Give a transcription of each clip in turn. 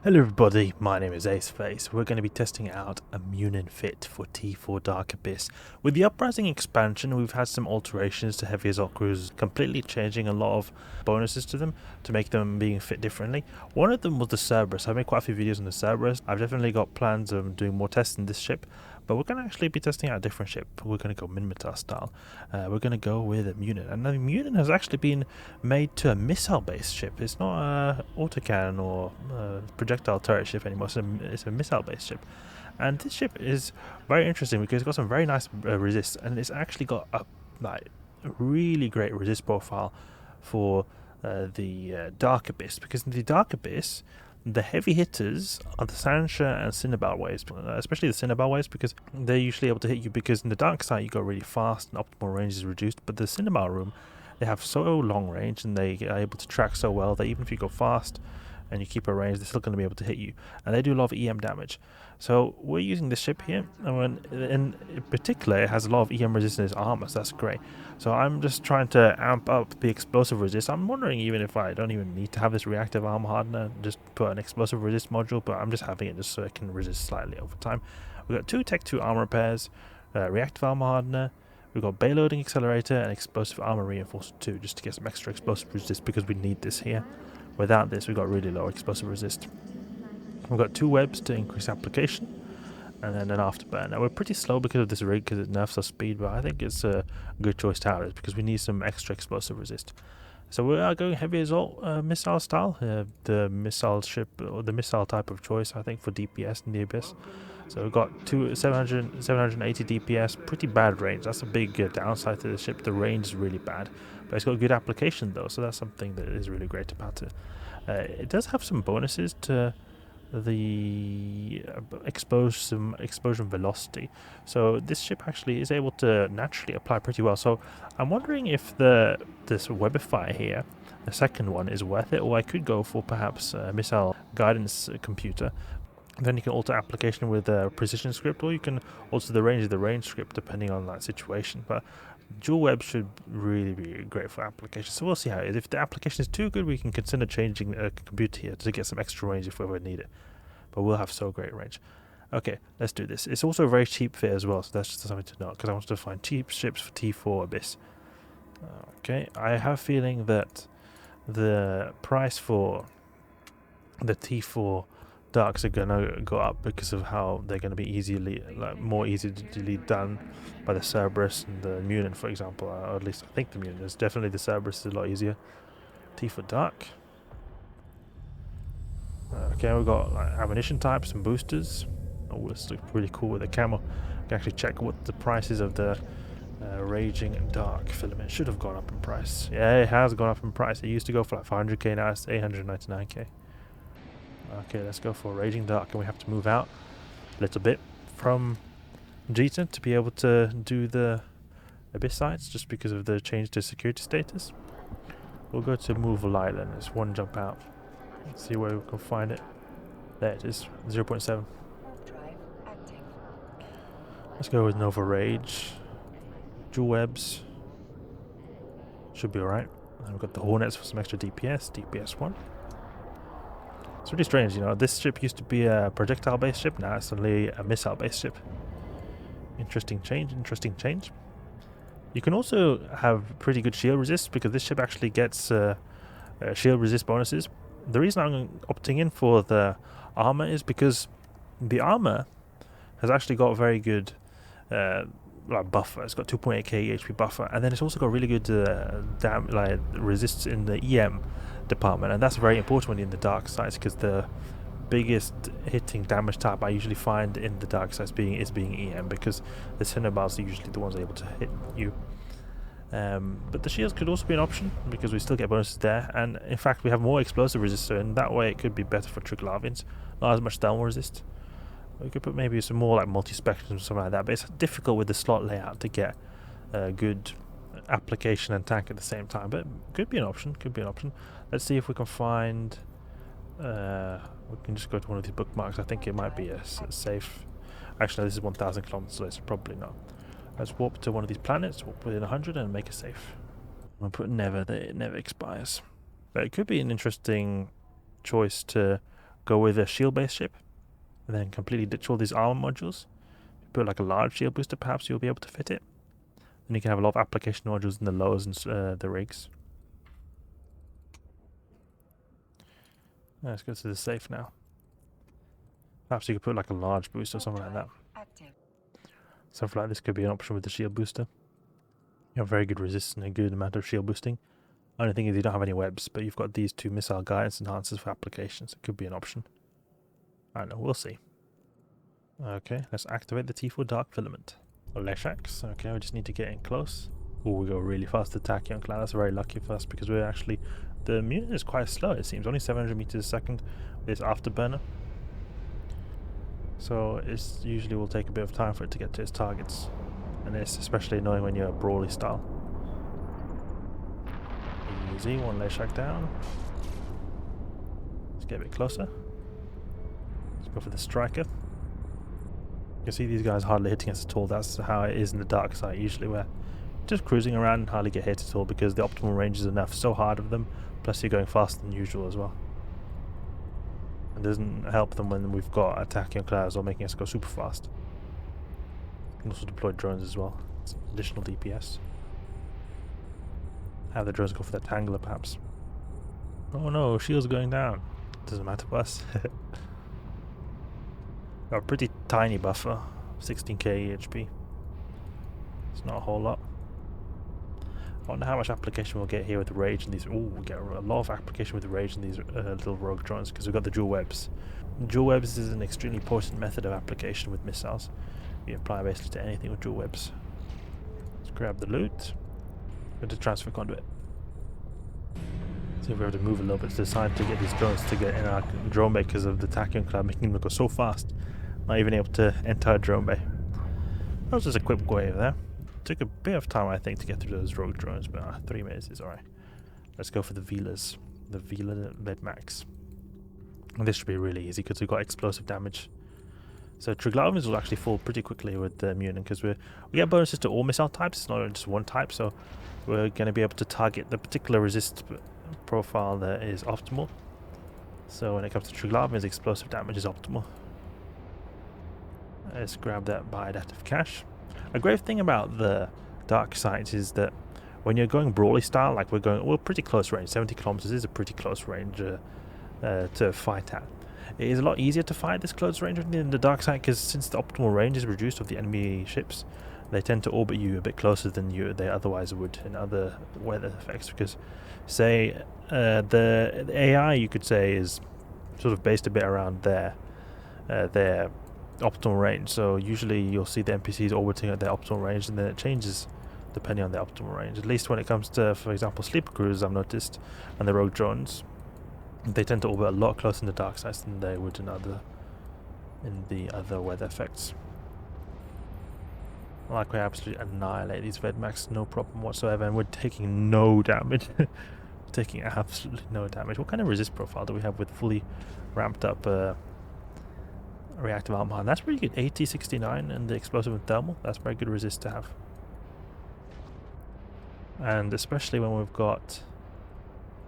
Hello everybody, my name is Aceface. We're going to be testing out a Muninn fit for T4 Dark Abyss. With the Uprising expansion, we've had some alterations to Heavy Assault crews, completely changing a lot of bonuses to them to make them being fit differently. One of them was the Cerberus. I've made quite a few videos on the Cerberus. I've definitely got plans of doing more tests in this ship, but we're going to actually be testing out a different ship. We're going to go Minmatar style. We're going to go with a Muninn. And the Muninn has actually been made to a missile-based ship. It's not a autocannon or projectile turret ship anymore. It's a missile-based ship. And this ship is very interesting because it's got some very nice resist, and it's actually got a really great resist profile for the Dark Abyss, because in the Dark Abyss, the heavy hitters are the Sancha and Cinnabal waves, especially the Cinnabal waves, because they're usually able to hit you, because in the dark side you go really fast and optimal range is reduced, but the Cinnabal room, they have so long range and they are able to track so well that even if you go fast and you keep a range, they're still going to be able to hit you, and they do a lot of EM damage. So we're using this ship here, and in particular it has a lot of EM resistance armor, so that's great. So I'm just trying to amp up the explosive resist. I'm wondering even if I don't even need to have this reactive armor hardener, just put an explosive resist module, but I'm just having it just so it can resist slightly over time. We've got 2 Tech 2 armor pairs, reactive armor hardener, we've got Bayloading Accelerator and Explosive Armor Reinforcer 2, just to get some extra explosive resist, because we need this here. Without this, we've got really low explosive resist. We've got 2 webs to increase application, and then an afterburn. Now we're pretty slow because of this rig, because it nerfs our speed, but I think it's a good choice to have it, because we need some extra explosive resist. So we are going heavy assault missile style, the missile ship, or the missile type of choice, I think, for DPS in the Abyss. So we've got 780 DPS, pretty bad range. That's a big downside to the ship. The range is really bad, but it's got good application though, so that's something that is really great about it. It does have some bonuses to the explosion velocity, so this ship actually is able to naturally apply pretty well. So I'm wondering if this Webifier here, the second one, is worth it, or I could go for perhaps a missile guidance computer. Then you can alter application with a precision script, or you can alter the range of the range script depending on that situation. But dual web should really be great for application, so we'll see how it is. If the application is too good, we can consider changing a computer here to get some extra range if we ever need it, but we'll have so great range. Okay, let's do this. It's also a very cheap fit as well, so that's just something to note, because I wanted to find cheap ships for T4 Abyss. Okay, I have a feeling that the price for the T4 Darks are gonna go up because of how they're gonna be more easily done by the Cerberus and the Muninn, for example. Or at least I think the Muninn is. Definitely the Cerberus is a lot easier. T4 Dark. Okay, we've got ammunition types and boosters. Oh, this looks pretty cool with the camo. I can actually check what the prices of the Raging Dark Filament should have gone up in price. Yeah, it has gone up in price. It used to go for like 500k, now it's 899k. Okay, let's go for Raging Dark, and we have to move out a little bit from Jita to be able to do the Abyss sites, just because of the change to security status. We'll go to Movable Island. There's one jump out. Let's see where we can find it. There it is, 0.7. Let's go with Nova Rage. Dual webs. Should be alright. And we've got the Hornets for some extra DPS, DPS 1. It's really strange, you know, this ship used to be a projectile-based ship, now it's suddenly a missile-based ship. Interesting change. You can also have pretty good shield resist, because this ship actually gets shield resist bonuses. The reason I'm opting in for the armor is because the armor has actually got very good buffer. It's got 2.8k HP buffer, and then it's also got really good resists in the EM department, and that's very important when you're in the dark sides, because the biggest hitting damage type I usually find in the dark sides being EM, because the Cinnabals are usually the ones able to hit you. But the shields could also be an option, because we still get bonuses there, and in fact we have more explosive resist, so in that way it could be better for Triglavians. Not as much thermal resist. We could put maybe some more like multi-spectrum or something like that, but it's difficult with the slot layout to get good application and tank at the same time, but could be an option. Let's see if we can find we can just go to one of these bookmarks. I think it might be a safe. Actually, no, this is 1,000 kilometers away, so probably not. Let's warp to one of these planets, warp within 100 and make a safe. I'll put never, that it never expires. But it could be an interesting choice to go with a shield-based ship, and then completely ditch all these armor modules. Put like a large shield booster, perhaps you'll be able to fit it. Then you can have a lot of application modules in the lows and the rigs. Let's go to the safe now. Perhaps you could put like a large boost or something like that. Something like this could be an option with the shield booster. You have very good resist and a good amount of shield boosting. Only thing is you don't have any webs, but you've got these 2 missile guidance enhancers for applications. It could be an option. I don't know, we'll see. Okay, let's activate the T4 Dark Filament. Leshax, okay, we just need to get in close. Oh, we go really fast attacking on Cloud. That's very lucky for us because we're actually... The Muninn is quite slow, it seems. Only 700 meters a second with its Afterburner. So it's usually will take a bit of time for it to get to its targets. And it's especially annoying when you're a brawly style. Easy, 1 Leshack down. Let's get a bit closer. Let's go for the striker. You can see these guys hardly hitting us at all. That's how it is in the dark side usually, where just cruising around and hardly get hit at all because the optimal range is enough. So hard of them, plus you're going faster than usual as well. It doesn't help them when we've got attacking on clouds or making us go super fast. You can also deploy drones as well. It's additional DPS. Have the drones go for that tangler perhaps. Oh no, shields going down. Doesn't matter to us. Got a pretty tiny buffer, 16k HP. It's not a whole lot. I wonder how much application we'll get here with the rage and these. Oh, we get a lot of application with the rage and these little rogue drones because we've got the dual webs. Dual webs is an extremely potent method of application with missiles. You apply basically to anything with dual webs. Let's grab the loot. Go to transfer conduit. See if we have to move a little bit to the side to get these drones to get in our drone bay because of the tachyon cloud making them go so fast. Not even able to enter our drone bay. That was just a quick wave there. Took a bit of time I think to get through those rogue drones, but 3 minutes is alright. Let's go for the Velas. The Vela Vedmax. And this should be really easy because we've got explosive damage. So Triglavians will actually fall pretty quickly with the Muninn because we get bonuses to all missile types, it's not just one type, so we're going to be able to target the particular resist profile that is optimal. So when it comes to Triglavians, explosive damage is optimal. Let's grab that bioadaptive cache. A great thing about the dark sites is that when you're going brawly style, like we're pretty close range, 70 kilometers is a pretty close range to fight at. It is a lot easier to fight this close range in the dark side because since the optimal range is reduced of the enemy ships, they tend to orbit you a bit closer than they otherwise would in other weather effects. Because, say, the AI you could say is sort of based a bit around their optimal range. So usually you'll see the NPCs orbiting at their optimal range, and then it changes depending on their optimal range. At least when it comes to, for example, sleeper crews, I've noticed, and the rogue drones, they tend to orbit a lot closer in the dark sides than they would in the other weather effects. Like we absolutely annihilate these Vedmax, no problem whatsoever, and we're taking no damage. Taking absolutely no damage. What kind of resist profile do we have with fully ramped up reactive armor? And that's pretty good. 80, 69, and the explosive and thermal. That's very good resist to have. And especially when we've got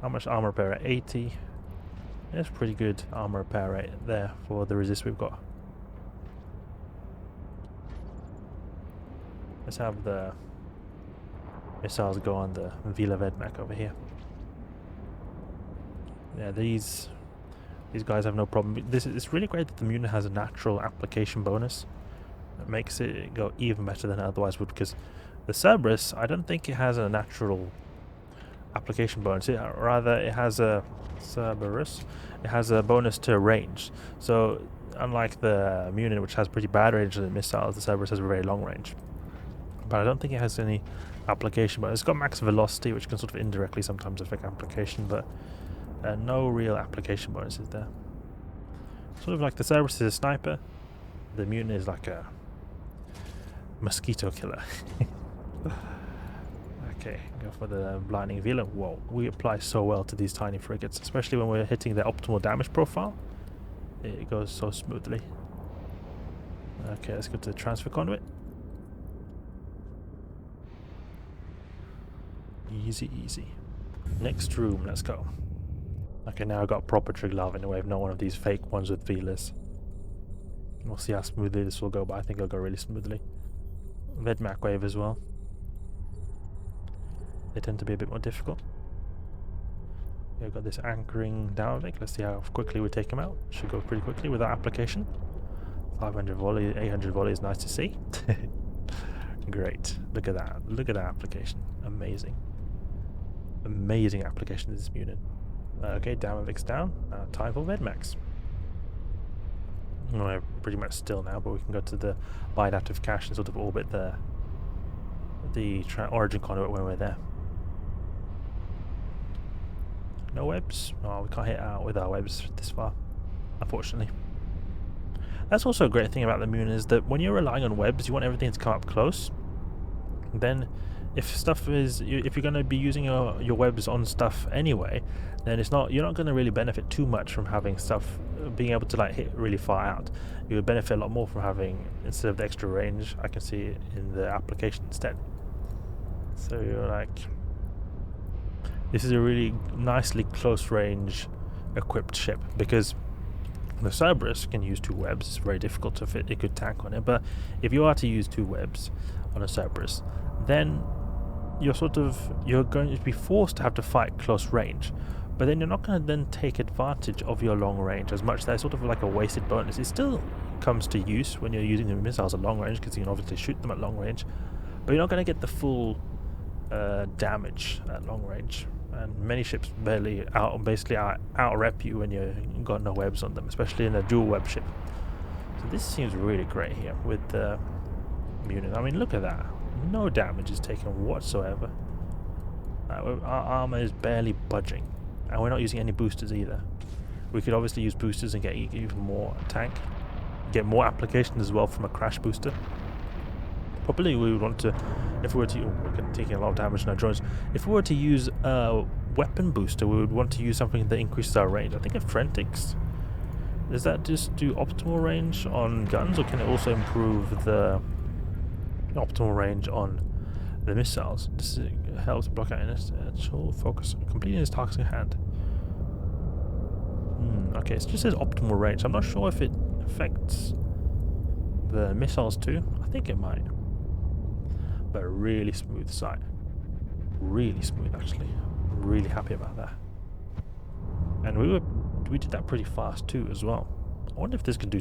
how much armor repair at 80. That's pretty good armor repair rate there for the resist we've got. Let's have the missiles go on the Vela Vedmak over here. Yeah, these guys have no problem. It's really great that the Muninn has a natural application bonus. It makes it go even better than it otherwise would, because the Cerberus, I don't think it has a natural application bonus. Rather, it has a Cerberus. It has a bonus to range. So, unlike the Muninn, which has pretty bad range in missiles, the Cerberus has a very long range. But I don't think it has any application bonus. It's got max velocity, which can sort of indirectly sometimes affect application, but no real application bonuses there. Sort of like the Cerberus is a sniper, the Muninn is like a mosquito killer. Okay, go for the blinding Vela. Whoa, we apply so well to these tiny frigates, especially when we're hitting their optimal damage profile. It goes so smoothly. Okay, let's go to the transfer conduit. Easy, easy. Next room, let's go. Okay, now I've got proper Triglavian in a wave, not one of these fake ones with feelers. We'll see how smoothly this will go, but I think it'll go really smoothly. Vedmak wave as well. They tend to be a bit more difficult. We've got this anchoring down link. Let's see how quickly we take him out. Should go pretty quickly with that application. 500 volley, 800 volley is nice to see. Great. Look at that. Look at that application. Amazing. Amazing application of this Muninn. Okay, Damavic's down. Time for Vedmax. We're pretty much still now, but we can go to the Reactive cache and sort of orbit the origin conduit when we're there. No webs. Oh, we can't hit out with our webs this far, unfortunately. That's also a great thing about the Muninn, is that when you're relying on webs, you want everything to come up close. Then, if stuff is, if you're going to be using your webs on stuff anyway, then you're not going to really benefit too much from having stuff being able to like hit really far out. You would benefit a lot more from having, instead of the extra range, I can see it in the application instead. So you're like, this is a really nicely close range equipped ship, because the Cerberus can use 2 webs. It's very difficult to fit a good tank on it, but if you are to use 2 webs on a Cerberus, then you're going to be forced to have to fight close range, but then you're not going to then take advantage of your long range as much. That's sort of like a wasted bonus. It still comes to use when you're using the missiles at long range, because you can obviously shoot them at long range, but you're not going to get the full damage at long range. And many ships basically out-rep you when you've got no webs on them, especially in a dual web ship. So this seems really great here with the Muninn. I mean, look at that. No damage is taken whatsoever. Our armor is barely budging. And we're not using any boosters either. We could obviously use boosters and get even more tank. Get more application as well from a crash booster. Probably we would want to, if we were to, we're taking a lot of damage in our drones. If we were to use a weapon booster, we would want to use something that increases our range. I think Frentics, does that just do optimal range on guns, or can it also improve the optimal range on the missiles? This helps block out initial focus, completing his task at hand. Okay, it just says optimal range. I'm not sure if it affects the missiles too. I think it might. But a really smooth sight. Really smooth, actually. Really happy about that. And we did that pretty fast too as well. I wonder if this can do...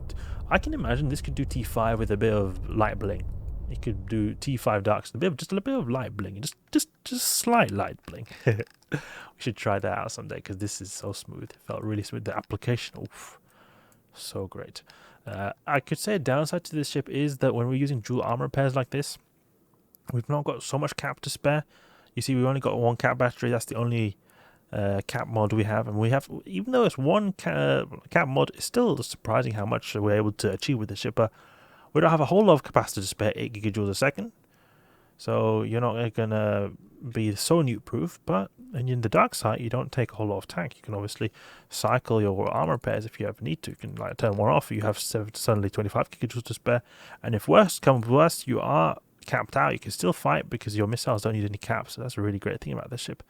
I can imagine this could do T5 with a bit of light bling. It could do T5 darks, just a bit of light bling, just slight light bling. We should try that out someday, because this is so smooth. It felt really smooth. The application, oof, so great. I could say a downside to this ship is that when we're using dual armor pairs like this, we've not got so much cap to spare. You see, we've only got 1 cap battery. That's the only cap mod we have, and we have, even though it's 1 cap mod, it's still surprising how much we're able to achieve with the ship. But we don't have a whole lot of capacity to spare 8 gigajoules a second, so you're not gonna be so nuke proof. But in the dark side, you don't take a whole lot of tank. You can obviously cycle your armor pairs if you ever need to. You can like turn one off. You have suddenly 25 gigajoules to spare, and if worse comes worse, you are capped out. You can still fight because your missiles don't need any caps. So that's a really great thing about this ship.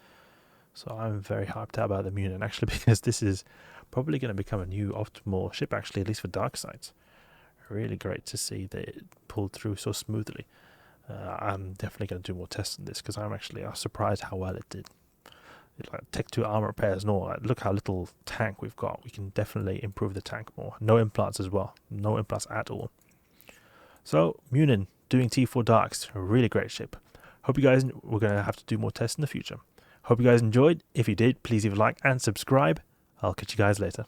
So I'm very hyped out about the Muninn, actually, because this is probably going to become a new optimal ship, actually, at least for dark sides. Really great to see that it pulled through so smoothly. I'm definitely going to do more tests on this, because I'm actually surprised how well it did. Like Tech 2 armor pairs and all. Like, look how little tank we've got. We can definitely improve the tank more. No implants as well. No implants at all. So Muninn doing T4 darks, a really great ship. Hope you guys, we're going to have to do more tests in the future. Hope you guys enjoyed. If you did, please leave a like and subscribe. I'll catch you guys later.